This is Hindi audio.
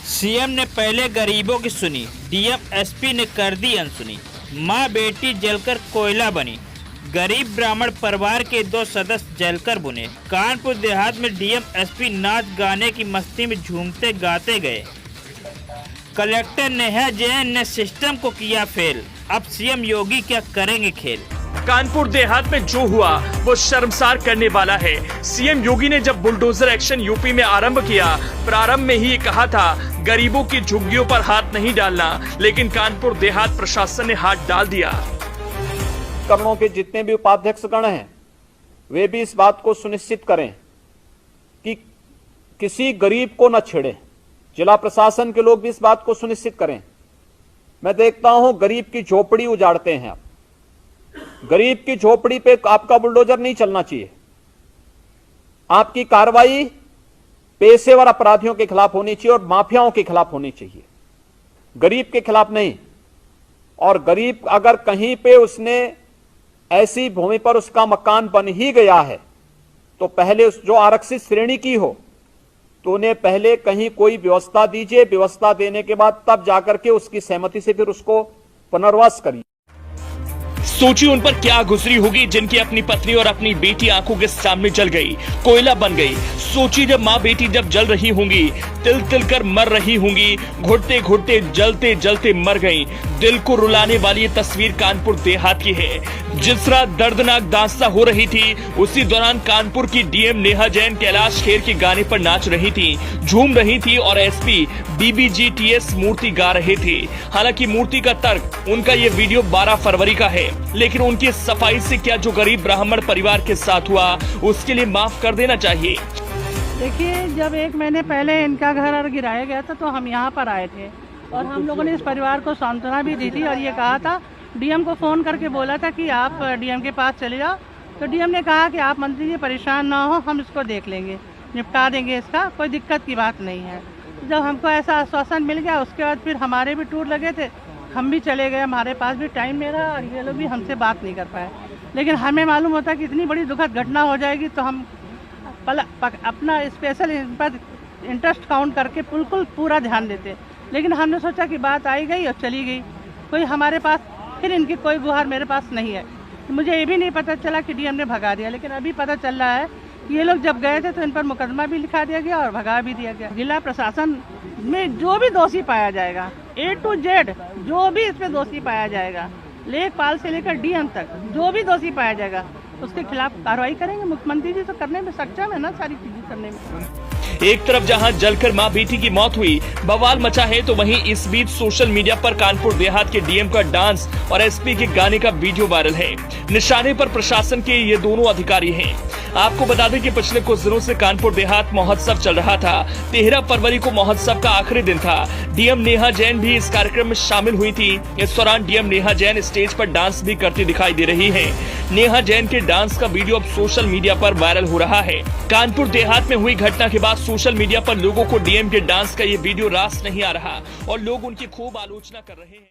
सीएम ने पहले गरीबों की सुनी, डीएम एसपी ने कर दी अनसुनी। माँ बेटी जलकर कोयला बनी, गरीब ब्राह्मण परिवार के 2 सदस्य जलकर बुने। कानपुर देहात में डीएम एसपी नाच गाने की मस्ती में झूमते गाते गए। कलेक्टर नेहा जैन ने सिस्टम को किया फेल, अब सीएम योगी क्या करेंगे खेल। कानपुर देहात में जो हुआ वो शर्मसार करने वाला है। सीएम योगी ने जब बुलडोजर एक्शन यूपी में आरंभ किया, प्रारंभ में ही कहा था गरीबों की झुग्गियों पर हाथ नहीं डालना, लेकिन कानपुर देहात प्रशासन ने हाथ डाल दिया। उपकरणों के जितने भी उपाध्यक्षगण हैं वे भी इस बात को सुनिश्चित करें कि किसी गरीब को न छेड़े। जिला प्रशासन के लोग भी इस बात को सुनिश्चित करें। मैं देखता हूं गरीब की झोपड़ी उजाड़ते हैं आप। गरीब की झोपड़ी पे आपका बुलडोजर नहीं चलना चाहिए। आपकी कार्रवाई पेशेवर अपराधियों के खिलाफ होनी चाहिए और माफियाओं के खिलाफ होनी चाहिए, गरीब के खिलाफ नहीं। और गरीब अगर कहीं पे उसने ऐसी भूमि पर उसका मकान बन ही गया है तो पहले उस जो आरक्षित श्रेणी की हो तो उन्हें पहले कहीं कोई व्यवस्था दीजिए। व्यवस्था देने के बाद तब जाकर के उसकी सहमति से फिर उसको पुनर्वास करिए। सोचिए उन पर क्या गुजरी होगी जिनकी अपनी पत्नी और अपनी बेटी आंखों के सामने जल गई, कोयला बन गई। सोचिए जब माँ बेटी जब जल रही होंगी, तिल तिल कर मर रही होंगी, घुटते घुटते जलते जलते मर गई। दिल को रुलाने वाली ये तस्वीर कानपुर देहात की है। जिस रात दर्दनाक दास्तां हो रही थी उसी दौरान कानपुर की डीएम नेहा जैन कैलाश खेर के गाने पर नाच रही थी, झूम रही थी और एसपी बीबीजीटीएस मूर्ति गा रहे थे। हालांकि मूर्ति का तर्क उनका ये वीडियो 12 फरवरी का है, लेकिन उनकी सफाई से क्या जो गरीब ब्राह्मण परिवार के साथ हुआ उसके लिए माफ कर देना चाहिए। देखिए, जब 1 महीने पहले इनका घर गिराया गया था तो हम यहाँ पर आए थे और हम लोगों ने इस परिवार को सांत्वना भी दी थी और ये कहा था, डीएम को फ़ोन करके बोला था कि आप डीएम के पास चले जाओ। तो डीएम ने कहा कि आप मंत्री जी परेशान ना हो, हम इसको देख लेंगे, निपटा देंगे, इसका कोई दिक्कत की बात नहीं है। जब हमको ऐसा आश्वासन मिल गया उसके बाद फिर हमारे भी टूर लगे थे, हम भी चले गए, हमारे पास भी टाइम नहीं रहा और ये लोग भी हमसे बात नहीं कर पाए। लेकिन हमें मालूम होता कि इतनी बड़ी दुखद घटना हो जाएगी तो हम अपना स्पेशल इन पर इंटरेस्ट काउंट करके बिल्कुल पूरा ध्यान देते। लेकिन हमने सोचा कि बात आई गई और चली गई, कोई हमारे पास फिर इनकी कोई गुहार मेरे पास नहीं है। मुझे ये भी नहीं पता चला कि डीएम ने भगा दिया, लेकिन अभी पता चल रहा है कि ये लोग जब गए थे तो इन पर मुकदमा भी लिखा दिया गया और भगा भी दिया गया। जिला प्रशासन में जो भी दोषी पाया जाएगा, A to Z जो भी इसमें दोषी पाया जाएगा, लेखपाल से लेकर डीएम तक जो भी दोषी पाया जाएगा उसके खिलाफ कार्रवाई करेंगे। मुख्यमंत्री जी तो करने में सक्षम है ना सारी चीजें करने में। एक तरफ जहां जलकर मां बेटी की मौत हुई, बवाल मचा है, तो वहीं इस बीच सोशल मीडिया पर कानपुर देहात के डीएम का डांस और एसपी के गाने का वीडियो वायरल है। निशाने पर प्रशासन के ये दोनों अधिकारी हैं। आपको बता दें कि पिछले कुछ दिनों से कानपुर देहात महोत्सव चल रहा था। 13 फरवरी को महोत्सव का आखिरी दिन था। डीएम नेहा जैन भी इस कार्यक्रम में शामिल हुई थी। इस दौरान डीएम नेहा जैन स्टेज पर डांस भी करती दिखाई दे रही है। नेहा जैन के डांस का वीडियो अब सोशल मीडिया पर वायरल हो रहा है। कानपुर देहात में हुई घटना के बाद सोशल मीडिया पर लोगों को डीएम के डांस का ये वीडियो रास नहीं आ रहा और लोग उनकी खूब आलोचना कर रहे हैं।